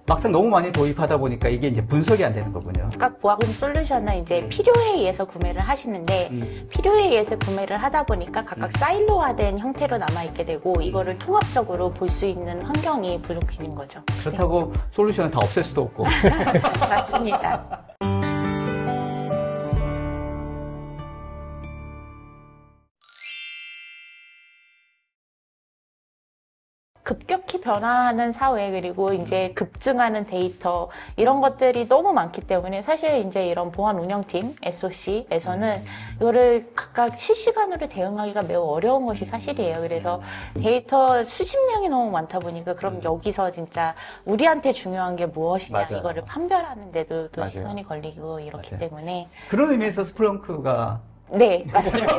막상 너무 많이 도입하다 보니까 이게 이제 분석이 안 되는 거군요. 각각 보안금 솔루션은 이제 필요에 의해서 구매를 하시는데 필요에 의해서 구매를 하다 보니까 각각 사일로화된 형태로 남아있게 되고 이거를 통합적으로 볼 수 있는 환경이 부족해진 거죠. 그렇다고 솔루션을 다 없앨 수도 없고. 맞습니다. 급격히 변화하는 사회 그리고 이제 급증하는 데이터 이런 것들이 너무 많기 때문에 사실 이제 이런 보안 운영팀 SOC에서는 이거를 각각 실시간으로 대응하기가 매우 어려운 것이 사실이에요. 그래서 데이터 수십량이 너무 많다 보니까 그럼 여기서 진짜 우리한테 중요한 게 무엇이냐 맞아요. 이거를 판별하는데도 또 맞아요. 시간이 걸리고 이렇기 맞아요. 때문에 그런 의미에서 스플렁크가 네, 맞습니다.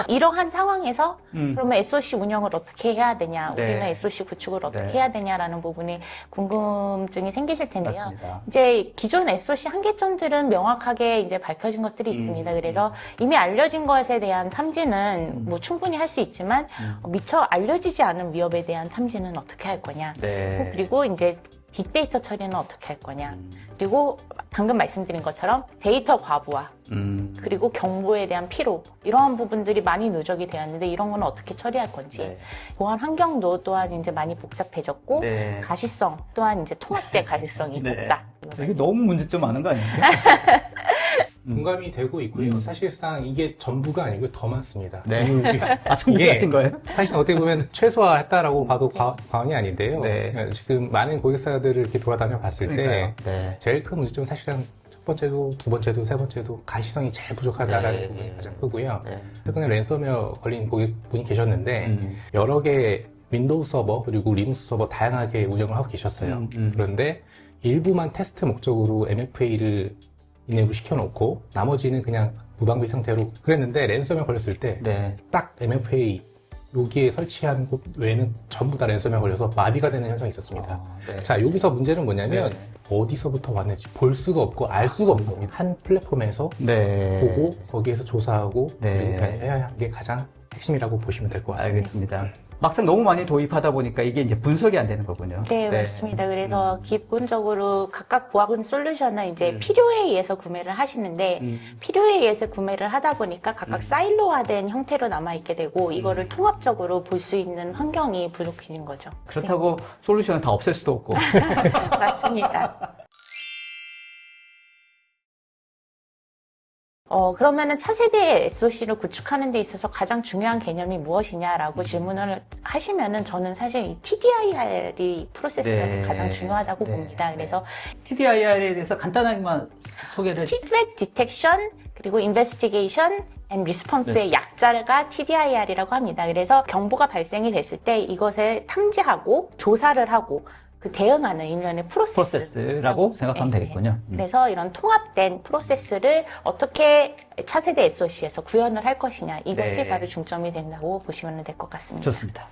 이러한 상황에서 그러면 SOC 운영을 어떻게 해야 되냐, 네. 우리는 SOC 구축을 어떻게 네. 해야 되냐라는 부분에 궁금증이 생기실 텐데요. 맞습니다. 이제 기존 SOC 한계점들은 명확하게 이제 밝혀진 것들이 있습니다. 그래서 이미 알려진 것에 대한 탐지는 뭐 충분히 할 수 있지만 미처 알려지지 않은 위협에 대한 탐지는 어떻게 할 거냐. 네. 그리고 이제 빅데이터 처리는 어떻게 할 거냐. 그리고 방금 말씀드린 것처럼 데이터 과부하, 그리고 경보에 대한 피로 이러한 부분들이 많이 누적이 되었는데 이런 거는 어떻게 처리할 건지 네. 보안 환경도 또한 이제 많이 복잡해졌고 네. 가시성 또한 이제 통합된 가시성이 네. 높다. 이게 너무 문제점 많은 거 아닙니까? 공감이 되고 있고요. 사실상 이게 전부가 아니고 더 많습니다. 네. 아, 이게 정리하신 거예요? 사실상 어떻게 보면 최소화했다라고 봐도 과언이 아닌데요. 네. 그러니까 지금 많은 고객사들을 이렇게 돌아다녀 봤을 그러니까요. 때 네. 제일 큰 문제점은 사실상 첫 번째도 두 번째도 세 번째도 가시성이 제일 부족하다라는 네. 부분이 가장 크고요. 네. 최근에 랜섬웨어 걸린 고객분이 계셨는데 여러 개의 윈도우 서버 그리고 리눅스 서버 다양하게 운영을 하고 계셨어요. 그런데 일부만 테스트 목적으로 MFA를 인앱을 시켜놓고 나머지는 그냥 무방비 상태로 그랬는데 랜섬웨어 걸렸을 때 딱 네. MFA 여기에 설치한 곳 외에는 전부 다 랜섬웨어 걸려서 마비가 되는 현상이 있었습니다. 네. 자, 여기서 문제는 뭐냐면 어디서부터 왔는지 볼 수가 없고 알 수가 없는 겁니다. 한 플랫폼에서 네. 보고 거기에서 조사하고 네. 해야 하는 게 가장 핵심이라고 보시면 될 것 같습니다. 알겠습니다. 막상 너무 많이 도입하다 보니까 이게 이제 분석이 안 되는 거군요. 네, 맞습니다. 그래서 기본적으로 각각 보안 솔루션은 이제 필요에 의해서 구매를 하시는데 필요에 의해서 구매를 하다 보니까 각각 사일로화된 형태로 남아있게 되고 이거를 통합적으로 볼 수 있는 환경이 부족해진 거죠. 그렇다고 솔루션을 다 없앨 수도 없고. 맞습니다. 그러면은 차세대 SOC를 구축하는 데 있어서 가장 중요한 개념이 무엇이냐라고 질문을 하시면은 저는 사실 이 TDIR이 프로세스가 네. 가장 중요하다고 네. 봅니다. 그래서 TDIR에 대해서 간단하게만 소개를. Threat Detection 그리고 Investigation and Response의 약자가 TDIR이라고 합니다. 그래서 경보가 발생이 됐을 때 이것을 탐지하고 조사를 하고 그 대응하는 일련의 프로세스라고 생각하면 되겠군요. 그래서 이런 통합된 프로세스를 어떻게 차세대 SOC에서 구현을 할 것이냐 이것이 네. 바로 중점이 된다고 보시면 될 것 같습니다. 좋습니다.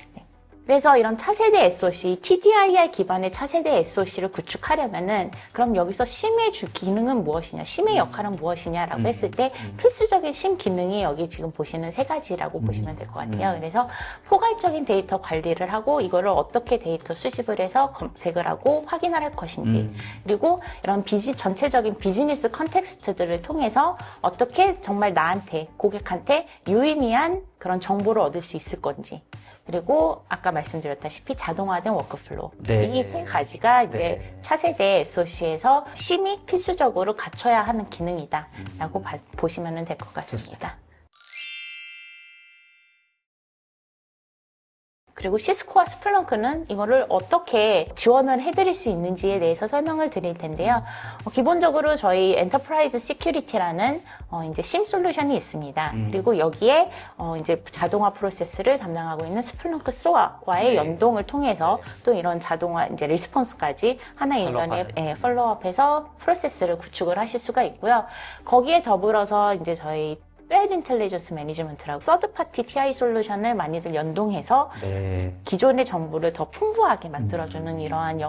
그래서 이런 차세대 SOC, TDIR 기반의 차세대 SOC를 구축하려면은 그럼 여기서 심의 기능은 무엇이냐, 심의 역할은 무엇이냐라고 했을 때 필수적인 심 기능이 여기 지금 보시는 세 가지라고 보시면 될 것 같아요. 그래서 포괄적인 데이터 관리를 하고 이거를 어떻게 데이터 수집을 해서 검색을 하고 확인을 할 것인지 그리고 이런 전체적인 비즈니스 컨텍스트들을 통해서 어떻게 정말 나한테, 고객한테 유의미한 그런 정보를 얻을 수 있을 건지 그리고 아까 말씀드렸다시피 자동화된 워크플로우 네. 이 세 가지가 이제 차세대 SOC에서 심히 필수적으로 갖춰야 하는 기능이다 라고 보시면 될 것 같습니다. 그리고 시스코와 스플렁크는 이거를 어떻게 지원을 해드릴 수 있는지에 대해서 설명을 드릴 텐데요. 기본적으로 저희 엔터프라이즈 시큐리티라는 이제 심 솔루션이 있습니다. 그리고 여기에 이제 자동화 프로세스를 담당하고 있는 스플렁크 소아와의 연동을 통해서 또 이런 자동화 이제 리스폰스까지 하나의 일련의 팔로우업해서 프로세스를 구축을 하실 수가 있고요. 거기에 더불어서 이제 저희 Threat Intelligence Management라고 서드 파티 TI 솔루션을 많이들 연동해서 네. 기존의 정보를 더 풍부하게 만들어주는 이러한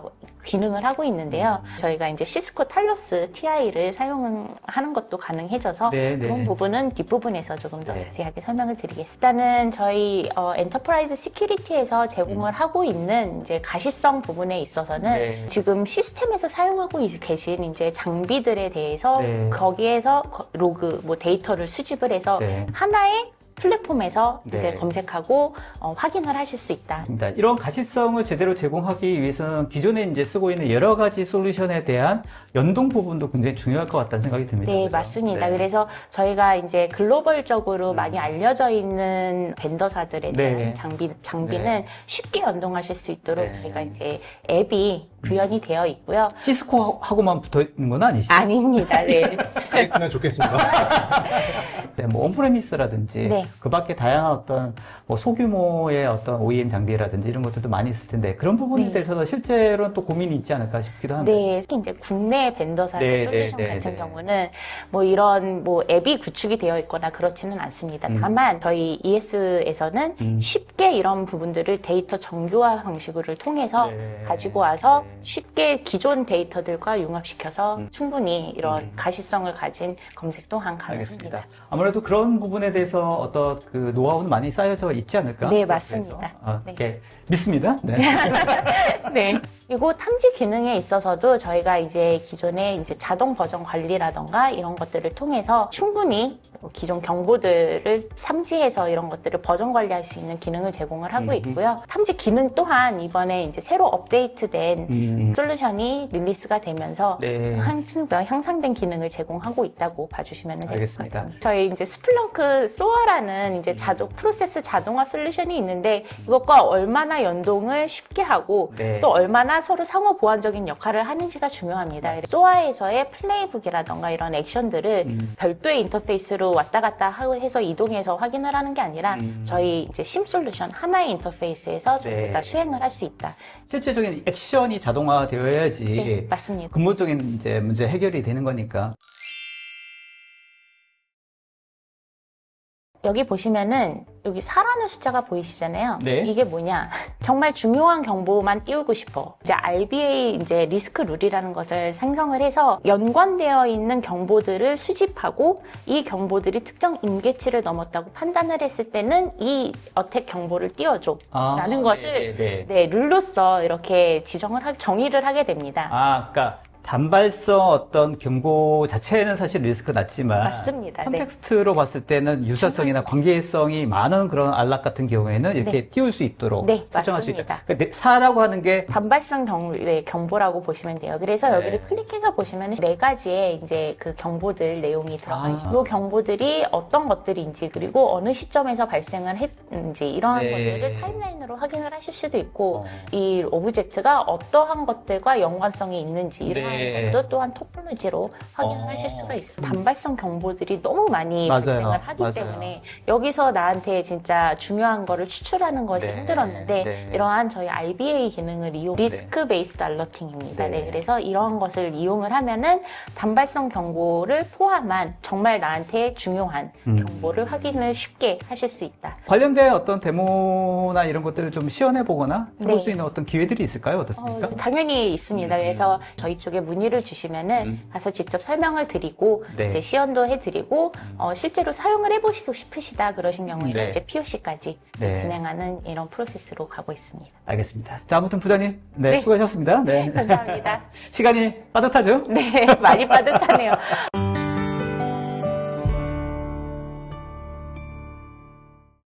기능을 하고 있는데요. 저희가 이제 시스코 탈러스 TI를 사용하는 것도 가능해져서 네, 네. 그런 부분은 뒷부분에서 조금 더 네. 자세하게 설명을 드리겠습니다. 일단은 저희 엔터프라이즈 시큐리티에서 제공을 하고 있는 이제 가시성 부분에 있어서는 네. 지금 시스템에서 사용하고 계신 이제 장비들에 대해서 네. 거기에서 로그, 뭐 데이터를 수집을 해서 네. 하나의 플랫폼에서 네. 이제 검색하고 확인을 하실 수 있다. 이런 가시성을 제대로 제공하기 위해서는 기존에 이제 쓰고 있는 여러 가지 솔루션에 대한 연동 부분도 굉장히 중요할 것 같다는 생각이 듭니다. 네, 그렇죠? 맞습니다. 네. 그래서 저희가 이제 글로벌적으로 많이 알려져 있는 벤더사들에 대한 네. 장비는 네. 쉽게 연동하실 수 있도록 네. 저희가 이제 앱이 구현이 되어 있고요. 시스코하고만 붙어 있는 건 아니시죠? 아닙니다. 네. 그랬으면 좋겠습니다. 네, 뭐 온프레미스라든지 네. 그 밖에 다양한 어떤 뭐 소규모의 어떤 OEM 장비라든지 이런 것들도 많이 있을 텐데 그런 부분에 네. 대해서도 실제로는 또 고민이 있지 않을까 싶기도 한데. 네, 특히 이제 국내 벤더사의 네, 솔루션 네, 같은 네. 경우는 뭐 이런 뭐 앱이 구축이 되어 있거나 그렇지는 않습니다. 다만 저희 ES에서는 쉽게 이런 부분들을 데이터 정교화 방식을 통해서 네. 가지고 와서 네. 쉽게 기존 데이터들과 융합시켜서 충분히 이런 가시성을 가진 검색 또한 알겠습니다. 가능합니다. 아무래도 그런 부분에 대해서 어떤 그 노하우는 많이 쌓여져 있지 않을까? 네, 그래서, 맞습니다. 네. 이렇게 믿습니다. 네. 네. 그리고 탐지 기능에 있어서도 저희가 이제 기존에 이제 자동 버전 관리라던가 이런 것들을 통해서 충분히 기존 경보들을 탐지해서 이런 것들을 버전 관리할 수 있는 기능을 제공을 하고 있고요. 탐지 기능 또한 이번에 이제 새로 업데이트된 솔루션이 릴리스가 되면서 네. 한층 더 향상된 기능을 제공하고 있다고 봐주시면 될 것 알겠습니다. 같습니다. 저희 이제 스플렁크 소어라는 이제 프로세스 자동화 솔루션이 있는데 이것과 얼마나 연동을 쉽게 하고 네. 또 얼마나 서로 상호 보완적인 역할을 하는지가 중요합니다. 소아에서의 플레이북이라던가 이런 액션들을 별도의 인터페이스로 왔다 갔다 해서 이동해서 확인을 하는 게 아니라 저희 이제 심 솔루션 하나의 인터페이스에서 전부 네. 다 수행을 할 수 있다. 실제적인 액션이 자동화되어야지 네, 맞습니다. 근본적인 이제 문제 해결이 되는 거니까. 여기 보시면은 여기 4라는 숫자가 보이시잖아요. 네. 이게 뭐냐? 정말 중요한 경보만 띄우고 싶어. 이제 RBA 이제 리스크 룰이라는 것을 생성을 해서 연관되어 있는 경보들을 수집하고 이 경보들이 특정 임계치를 넘었다고 판단을 했을 때는 이 어택 경보를 띄워줘. 라는 것을 네, 룰로서 이렇게 정의를 하게 됩니다. 그러니까 단발성 어떤 경보 자체는 사실 리스크 낮지만 맞습니다. 컨텍스트로 봤을 때는 유사성이나 관계성이 많은 그런 안락 같은 경우에는 이렇게 띄울 수 있도록 네, 설정할 수 있다. 맞습니다. 그러니까 4라고 하는 게 단발성 경보라고 보시면 돼요. 그래서 여기를 클릭해서 보시면 4가지의 이제 그 경보들 내용이 들어가 있어요. 이 경보들이 어떤 것들인지 그리고 어느 시점에서 발생을 했는지 이러한 것들을 타임라인으로 확인을 하실 수도 있고 이 오브젝트가 어떠한 것들과 연관성이 있는지 이러한 것도 또한 토폴로지로 확인을 하실 수가 있어요. 단발성 경보들이 너무 많이 발생을 하기 때문에 여기서 나한테 진짜 중요한 거를 추출하는 것이 힘들었는데 이러한 저희 RBA 기능을 이용 리스크 베이스드 알러팅입니다. 네, 그래서 이런 것을 이용을 하면은 단발성 경고를 포함한 정말 나한테 중요한 경보를 확인을 쉽게 하실 수 있다. 관련된 어떤 데모나 이런 것들을 좀 시연해 보거나 해볼 수 있는 어떤 기회들이 있을까요? 어떻습니까? 당연히 있습니다. 그래서 저희 쪽에 문의를 주시면은 가서 직접 설명을 드리고 이제 시연도 해드리고 실제로 사용을 해보시고 싶으시다 그러신 경우에는 이제 POC까지 진행하는 이런 프로세스로 가고 있습니다. 알겠습니다. 자, 아무튼 부장님, 수고하셨습니다. 감사합니다. 시간이 빠듯하죠? 네, 많이 빠듯하네요.